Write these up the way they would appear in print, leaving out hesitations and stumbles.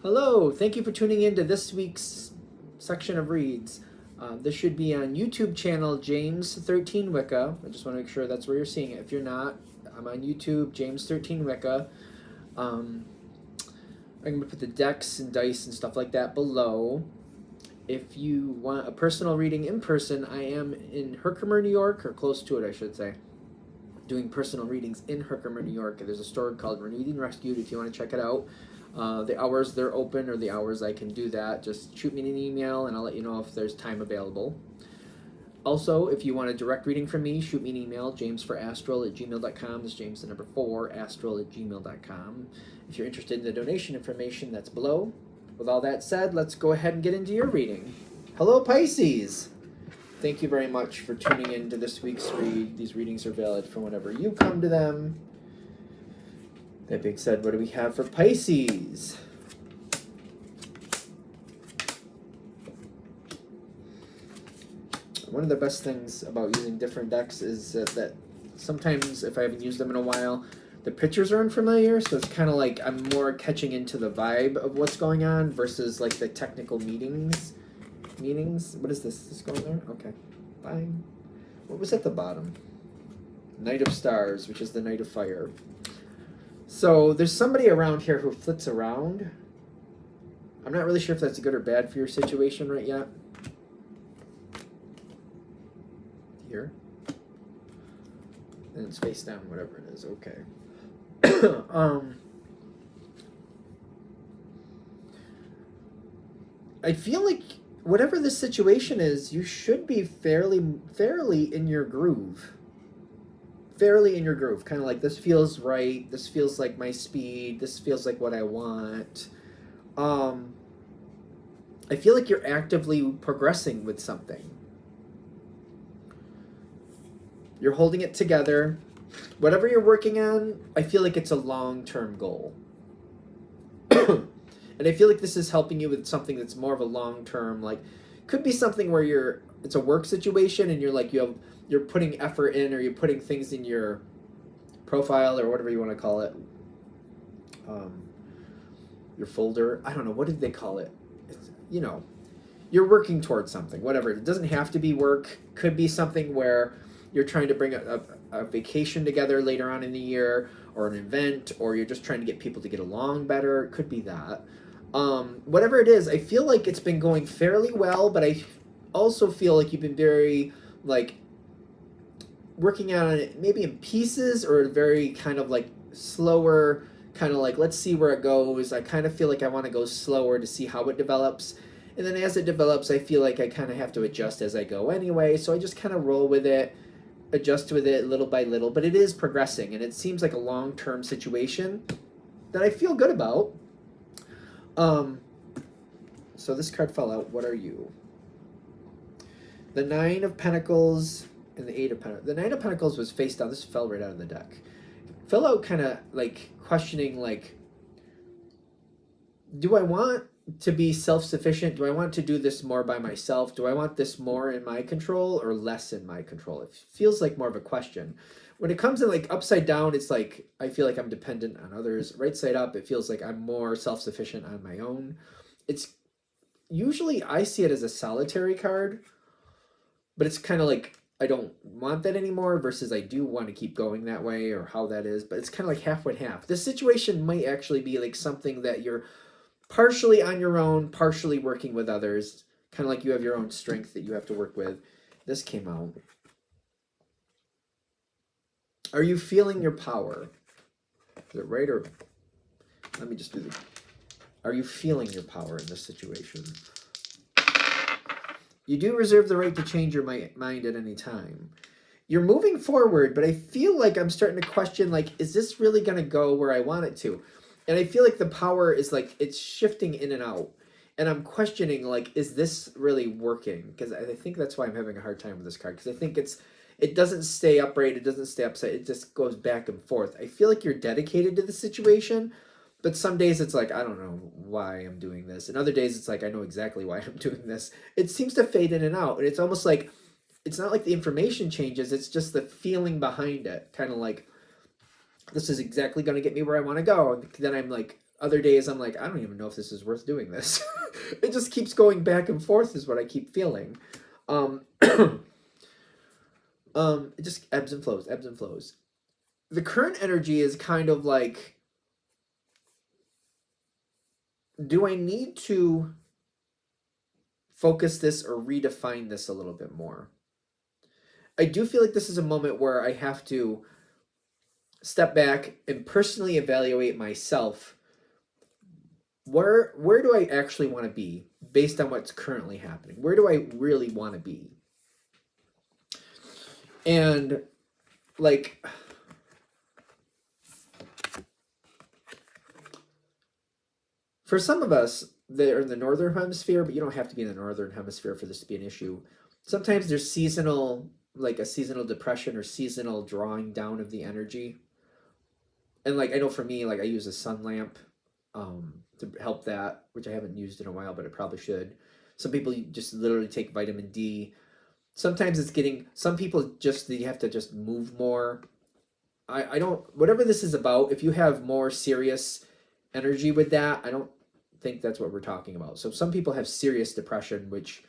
Hello, thank you for tuning in to this week's section of reads. This should be on YouTube channel James 13 Wicca. I just want to make sure that's where you're seeing it. If you're not, I'm on YouTube, James 13 Wicca. I'm going to put the decks and dice and stuff like that below. If you want a personal reading in person, I am in Herkimer, New York, or close to it, I should say, doing personal readings in Herkimer, New York. There's a store called Renewed and Rescued if you want to check it out. The hours they're open or the hours I can do that, just shoot me an email and I'll let you know if there's time available. Also, if you want a direct reading from me, shoot me an email, jamesforastral@gmail.com. That's James the number 4, astral@gmail.com. If you're interested in the donation information, that's below. With all that said, let's go ahead and get into your reading. Hello, Pisces! Thank you very much for tuning in to this week's read. These readings are valid for whenever you come to them. That being said, what do we have for Pisces? One of the best things about using different decks is that sometimes, if I haven't used them in a while, the pictures are unfamiliar, so it's kind of like I'm more catching into the vibe of what's going on versus like the technical meanings. What is this? Is this going there? Okay, fine. What was at the bottom? Knight of Stars, which is the Knight of Fire. So there's somebody around here who flits around. I'm not really sure if that's good or bad for your situation right yet. Here. And it's face down, whatever it is. Okay. I feel like whatever the situation is, you should be fairly in your groove. Fairly in your groove, kind of like this feels right, this feels like my speed, this feels like what I want. I feel like you're actively progressing with something. You're holding it together. Whatever you're working on, I feel like it's a long-term goal. And I feel like this is helping you with something that's more of a long-term, like, could be something where it's a work situation and you're putting effort in, or you're putting things in your profile or whatever you want to call it. Your folder. I don't know. What did they call it? It's, you're working towards something, whatever. It doesn't have to be work. Could be something where you're trying to bring a vacation together later on in the year, or an event, or you're just trying to get people to get along better. It could be that. Whatever it is, I feel like it's been going fairly well, but I also feel like you've been very, like, working on it maybe in pieces, or very kind of like slower, kind of like, let's see where it goes. I kind of feel like I want to go slower to see how it develops. And then as it develops, I feel like I kind of have to adjust as I go anyway. So I just kind of roll with it, adjust with it little by little. But it is progressing, and it seems like a long-term situation that I feel good about. So this card fell out. What are you? The 9 of Pentacles and the 8 of Pentacles. The 9 of Pentacles was face down. This fell right out of the deck. It fell out kind of like questioning, like, do I want to be self-sufficient? Do I want to do this more by myself? Do I want this more in my control or less in my control? It feels like more of a question. When it comes in like upside down, it's like I feel like I'm dependent on others. Right side up, it feels like I'm more self-sufficient on my own. It's usually, I see it as a solitary card, but it's kind of like I don't want that anymore versus I do want to keep going that way, or how that is. But it's kind of like half and half. This situation might actually be like something that you're partially on your own, partially working with others. Kind of like you have your own strength that you have to work with. This came out. Are you feeling your power? Is it right, or let me just do the... Are you feeling your power in this situation? You do reserve the right to change your mind at any time. You're moving forward, but I feel like I'm starting to question, like, is this really going to go where I want it to? And I feel like the power is like, it's shifting in and out. And I'm questioning, like, is this really working? Because I think that's why I'm having a hard time with this card. Because I think it doesn't stay upright. It doesn't stay upside. It just goes back and forth. I feel like you're dedicated to the situation. But some days it's like, I don't know why I'm doing this. And other days it's like, I know exactly why I'm doing this. It seems to fade in and out. And it's almost like, it's not like the information changes. It's just the feeling behind it. Kind of like, this is exactly going to get me where I want to go. And then I'm like, Other days I'm like, I don't even know if this is worth doing this. It just keeps going back and forth is what I keep feeling. It just ebbs and flows, ebbs and flows. The current energy is kind of like, do I need to focus this or redefine this a little bit more? I do feel like this is a moment where I have to step back and personally evaluate myself. Where do I actually want to be based on what's currently happening? Where do I really want to be? And like, for some of us that are in the northern hemisphere, but you don't have to be in the northern hemisphere for this to be an issue. Sometimes there's seasonal, like a seasonal depression or seasonal drawing down of the energy. And like, I know for me, like I use a sun lamp to help that, which I haven't used in a while, but I probably should. Some people just literally take vitamin D. Sometimes it's getting, some people just, you have to just move more. I don't, whatever this is about, if you have more serious energy with that, I don't think that's what we're talking about. So some people have serious depression, which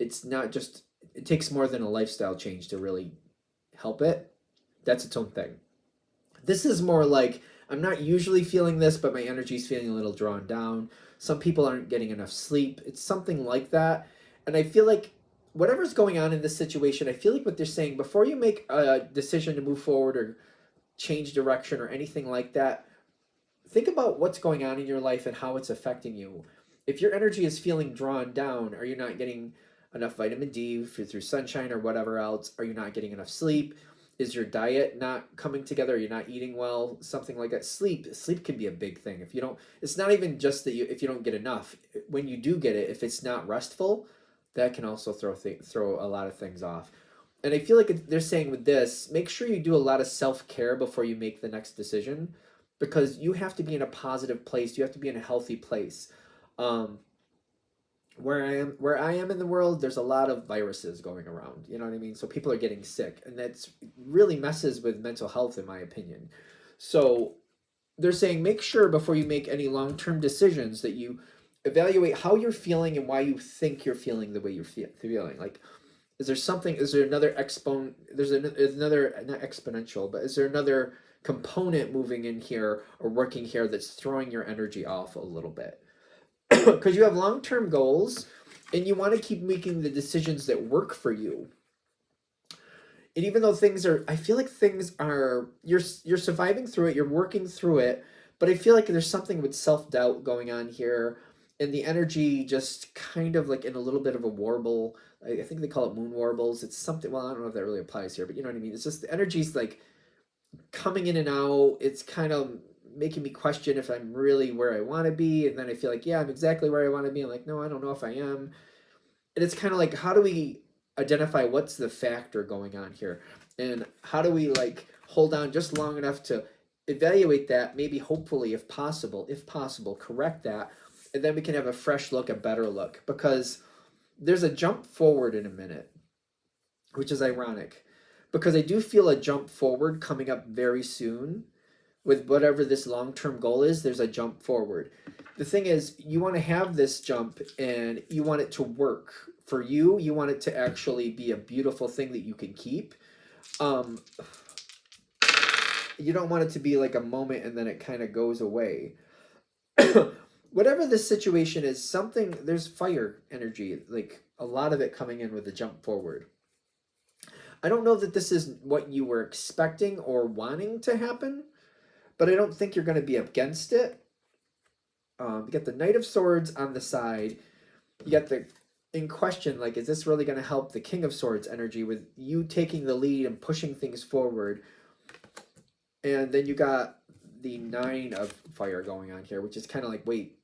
it's not just, it takes more than a lifestyle change to really help it. That's its own thing. This is more like, I'm not usually feeling this, but my energy's feeling a little drawn down. Some people aren't getting enough sleep. It's something like that. And I feel like whatever's going on in this situation, I feel like what they're saying, before you make a decision to move forward or change direction or anything like that, think about what's going on in your life and how it's affecting you. If your energy is feeling drawn down, are you not getting enough vitamin D through sunshine or whatever else? Are you not getting enough sleep? Is your diet not coming together? Are you not eating well? Something like that. Sleep can be a big thing. If you don't, it's not even just that if you don't get enough. When you do get it, if it's not restful, that can also throw a lot of things off. And I feel like they're saying with this, make sure you do a lot of self-care before you make the next decision, because you have to be in a positive place. You have to be in a healthy place. Where I am in the world, there's a lot of viruses going around. You know what I mean? So people are getting sick, and that's really messes with mental health, in my opinion. So they're saying make sure before you make any long-term decisions that you evaluate how you're feeling and why you think you're feeling the way you're feeling. Like, is there another another, not exponential, but is there another component moving in here or working here that's throwing your energy off a little bit? Because you have long-term goals and you want to keep making the decisions that work for you. And even though I feel like things are, you're surviving through it, you're working through it, but I feel like there's something with self-doubt going on here, and the energy just kind of like in a little bit of a warble. I think they call it moon warbles. It's something, well, I don't know if that really applies here, but you know what I mean? It's just the energy's like coming in and out. It's kind of making me question if I'm really where I want to be. And then I feel like, yeah, I'm exactly where I want to be. I'm like, no, I don't know if I am. And it's kind of like, how do we identify what's the factor going on here? And how do we like hold on just long enough to evaluate that, maybe hopefully, if possible, correct that. And then we can have a fresh look, a better look, because there's a jump forward in a minute, which is ironic, because I do feel a jump forward coming up very soon. With whatever this long-term goal is, there's a jump forward. The thing is, you want to have this jump and you want it to work for you. You want it to actually be a beautiful thing that you can keep. You don't want it to be like a moment and then it kind of goes away. Whatever this situation is, there's fire energy, like a lot of it coming in with the jump forward. I don't know that this is what you were expecting or wanting to happen, but I don't think you're going to be against it. You got the Knight of Swords on the side. You got the, in question, like, is this really going to help the King of Swords energy with you taking the lead and pushing things forward? And then you got the Nine of Fire going on here, which is kind of like, wait,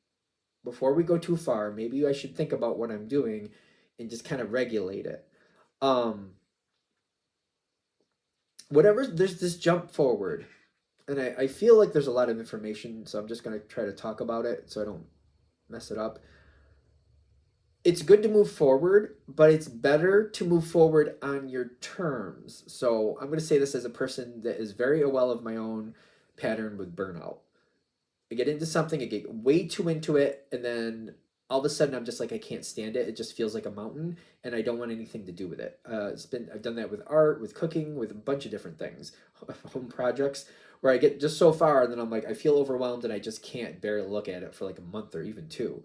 before we go too far, maybe I should think about what I'm doing and just kind of regulate it. There's this jump forward. And I feel like there's a lot of information, so I'm just going to try to talk about it so I don't mess it up. It's good to move forward, but it's better to move forward on your terms. So I'm going to say this as a person that is very well of my own pattern with burnout. I get into something, I get way too into it, and then all of a sudden I'm just like, I can't stand it. It just feels like a mountain, and I don't want anything to do with it. I've done that with art, with cooking, with a bunch of different things, home projects, where I get just so far, and then I'm like, I feel overwhelmed, and I just can't bear to look at it for like a month or even two.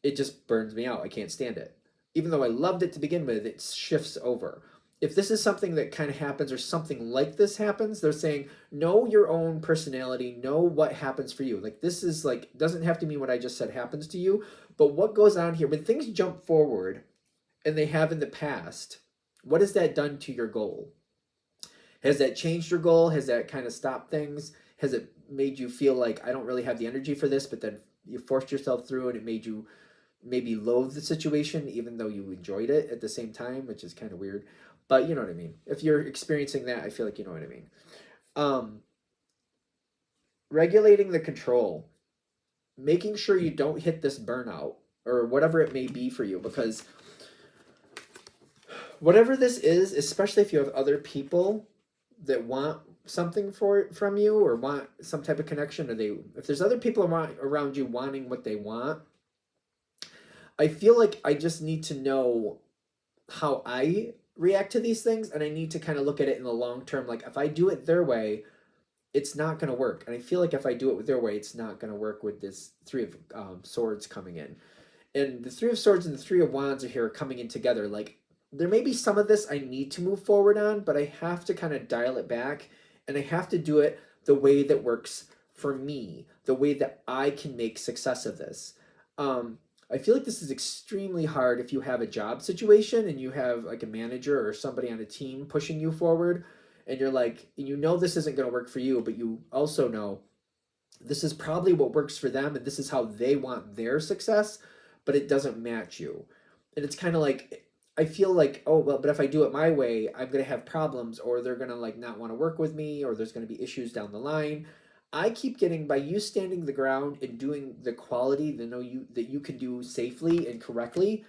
It just burns me out. I can't stand it. Even though I loved it to begin with, it shifts over. If this is something that kind of happens or something like this happens, they're saying, know your own personality, know what happens for you. Like, this is like, doesn't have to mean what I just said happens to you, but what goes on here, when things jump forward and they have in the past, what has that done to your goal? Has that changed your goal? Has that kind of stopped things? Has it made you feel like I don't really have the energy for this, but then you forced yourself through and it made you maybe loathe the situation even though you enjoyed it at the same time, which is kind of weird. But you know what I mean. If you're experiencing that, I feel like you know what I mean. Um, Regulating the control, making sure you don't hit this burnout or whatever it may be for you, because whatever this is, especially if you have other people that want something from you or want some type of connection, or if there's other people around you wanting what they want, I feel like I just need to know how I react to these things, and I need to kind of look at it in the long term. Like, if I do it their way, it's not going to work. And I feel like if I do it their way, it's not going to work with this Three of Swords coming in. And the Three of Swords and the Three of Wands are here coming in together. Like, there may be some of this I need to move forward on, but I have to kind of dial it back, and I have to do it the way that works for me, the way that I can make success of this. I feel like this is extremely hard if you have a job situation and you have like a manager or somebody on a team pushing you forward, and you're like, you know, this isn't going to work for you, but you also know this is probably what works for them and this is how they want their success, but it doesn't match you. And it's kind of like, I feel like, oh, well, but if I do it my way, I'm going to have problems, or they're going to like not want to work with me, or there's going to be issues down the line. I keep getting, by you standing the ground and doing the quality that you can do safely and correctly,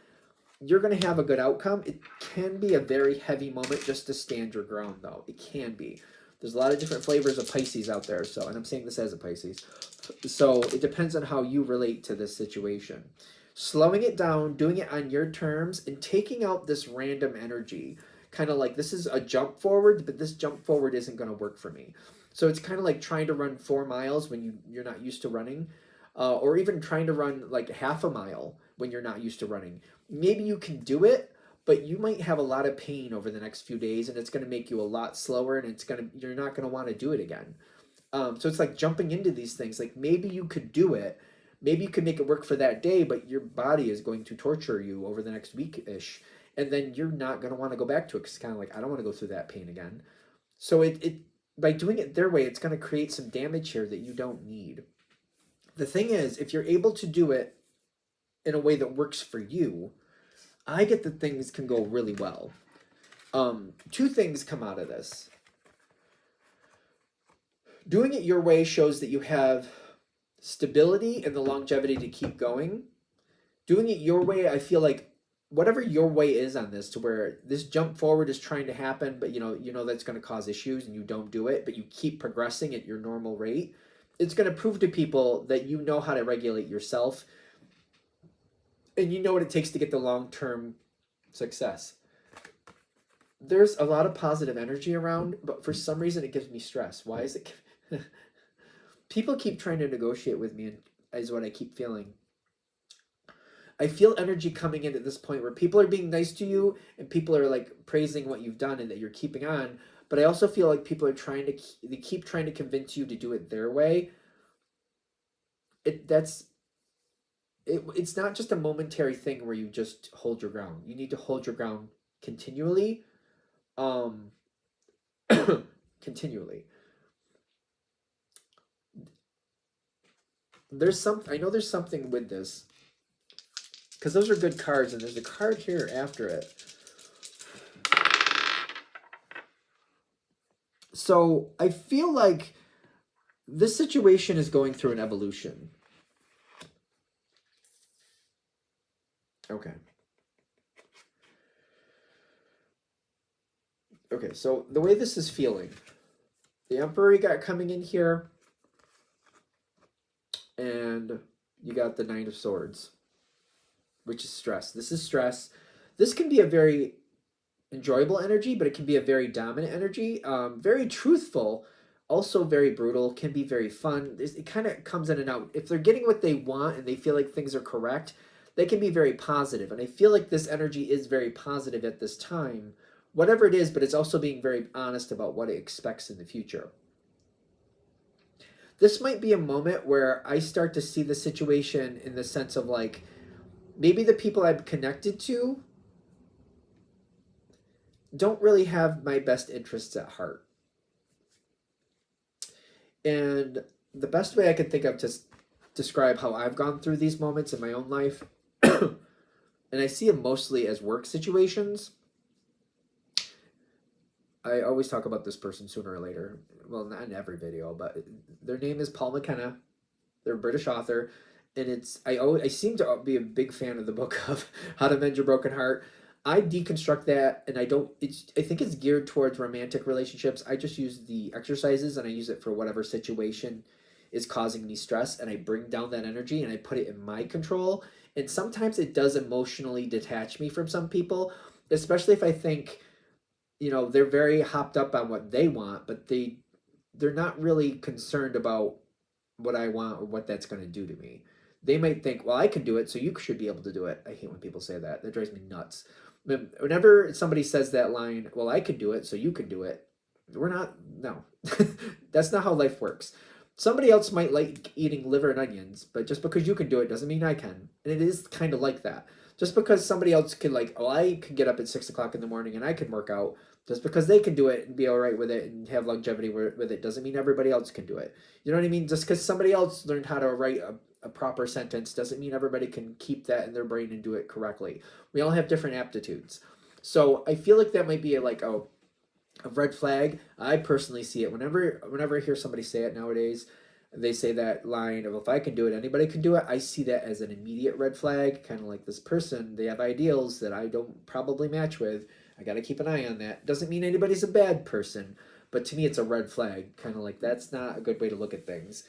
you're going to have a good outcome. It can be a very heavy moment just to stand your ground, though. It can be. There's a lot of different flavors of Pisces out there, so, and I'm saying this as a Pisces. So it depends on how you relate to this situation. Slowing it down, doing it on your terms, and taking out this random energy. Kind of like, this is a jump forward, but this jump forward isn't going to work for me. So it's kind of like trying to run 4 miles when you're not used to running, or even trying to run like half a mile when you're not used to running. Maybe you can do it, but you might have a lot of pain over the next few days, and it's going to make you a lot slower, and you're not going to want to do it again. So it's like jumping into these things. Like, maybe you could do it, maybe you could make it work for that day, but your body is going to torture you over the next week-ish, and then you're not going to want to go back to it, because it's kind of like, I don't want to go through that pain again. So it by doing it their way, it's going to create some damage here that you don't need. The thing is, if you're able to do it in a way that works for you, I get that things can go really well. 2 things come out of this. Doing it your way shows that you have stability and the longevity to keep going. Doing it your way, I feel like whatever your way is on this, to where this jump forward is trying to happen, but you know that's going to cause issues and you don't do it, but you keep progressing at your normal rate, it's going to prove to people that you know how to regulate yourself and you know what it takes to get the long-term success. There's a lot of positive energy around, but for some reason it gives me stress. Why is it? People keep trying to negotiate with me, is what I keep feeling. I feel energy coming in at this point where people are being nice to you and people are like praising what you've done and that you're keeping on. But I also feel like people are they keep trying to convince you to do it their way. It's not just a momentary thing where you just hold your ground. You need to hold your ground continually. Continually. I know there's something with this, because those are good cards, and there's a card here after it. So I feel like this situation is going through an evolution. Okay. Okay, so the way this is feeling, the Emperor you got coming in here, and you got the Nine of Swords, which is stress. This is stress. This can be a very enjoyable energy, but it can be a very dominant energy. Very truthful, also very brutal, can be very fun. It kind of comes in and out. If they're getting what they want and they feel like things are correct, they can be very positive. And I feel like this energy is very positive at this time, whatever it is, but it's also being very honest about what it expects in the future. This might be a moment where I start to see the situation in the sense of like, maybe the people I'm connected to don't really have my best interests at heart. And the best way I can think of to describe how I've gone through these moments in my own life, and I see them mostly as work situations. I always talk about this person sooner or later. Well, not in every video, but their name is Paul McKenna. They're a British author. And I seem to be a big fan of the book of How to Mend Your Broken Heart. I deconstruct that, and I think it's geared towards romantic relationships. I just use the exercises, and I use it for whatever situation is causing me stress, and I bring down that energy, and I put it in my control. And sometimes it does emotionally detach me from some people, especially if I think, they're very hopped up on what they want, but they're not really concerned about what I want or what that's going to do to me. They might think, well, I can do it, so you should be able to do it. I hate when people say that. That drives me nuts. Whenever somebody says that line, well, I can do it, so you can do it, no. That's not how life works. Somebody else might like eating liver and onions, but just because you can do it doesn't mean I can. And it is kind of like that. Just because somebody else can I can get up at 6 o'clock in the morning and I can work out, just because they can do it and be all right with it and have longevity with it doesn't mean everybody else can do it. You know what I mean? Just because somebody else learned how to write a proper sentence doesn't mean everybody can keep that in their brain and do it correctly. We all have different aptitudes. So I feel like that might be a red flag. I personally see it whenever I hear somebody say it nowadays. They say that line of, if I can do it, anybody can do it. I see that as an immediate red flag, kind of like this person, they have ideals that I don't probably match with. I got to keep an eye on that. Doesn't mean anybody's a bad person, but to me it's a red flag, kind of like that's not a good way to look at things.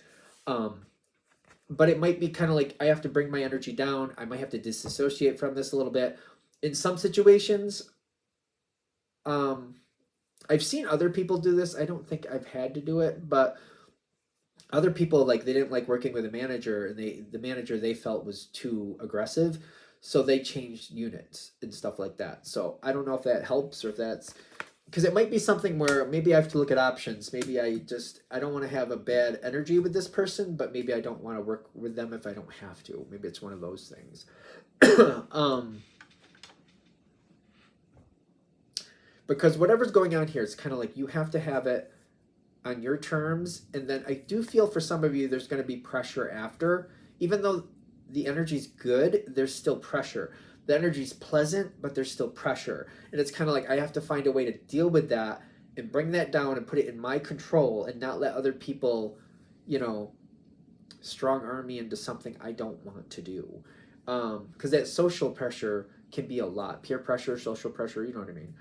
But it might be kind of like I have to bring my energy down. I might have to disassociate from this a little bit. In some situations, I've seen other people do this. I don't think I've had to do it, but other people, they didn't like working with a manager, and the manager they felt was too aggressive, so they changed units and stuff like that. So I don't know if that helps or if that's, because it might be something where maybe I have to look at options. Maybe I don't want to have a bad energy with this person, but maybe I don't want to work with them if I don't have to. Maybe it's one of those things. Because whatever's going on here, it's kind of like you have to have it on your terms. And then I do feel for some of you, there's going to be pressure after. Even though the energy's good, there's still pressure. The energy's pleasant, but there's still pressure. And it's kind of like I have to find a way to deal with that and bring that down and put it in my control and not let other people, strong arm me into something I don't want to do. Because that social pressure can be a lot. Peer pressure, social pressure, you know what I mean?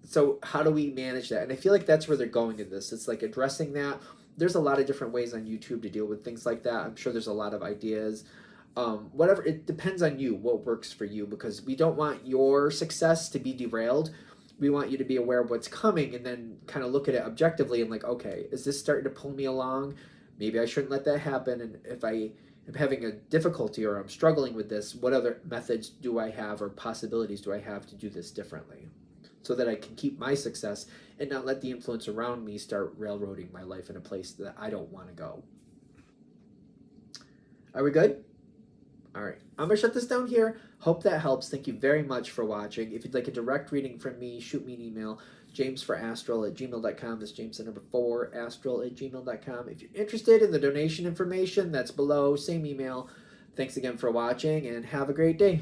So how do we manage that? And I feel like that's where they're going in this. It's like addressing that. There's a lot of different ways on YouTube to deal with things like that. I'm sure there's a lot of ideas. Whatever, it depends on you, what works for you, because we don't want your success to be derailed. We want you to be aware of what's coming and then kind of look at it objectively and okay, is this starting to pull me along? Maybe I shouldn't let that happen. And if I am having a difficulty or I'm struggling with this, what other methods do I have or possibilities do I have to do this differently, so that I can keep my success and not let the influence around me start railroading my life in a place that I don't want to go. Are we good? All right, I'm going to shut this down here. Hope that helps. Thank you very much for watching. If you'd like a direct reading from me, shoot me an email, jamesforastral@gmail.com. That's James, the number 4, astral@gmail.com. If you're interested in the donation information, that's below, same email. Thanks again for watching, and have a great day.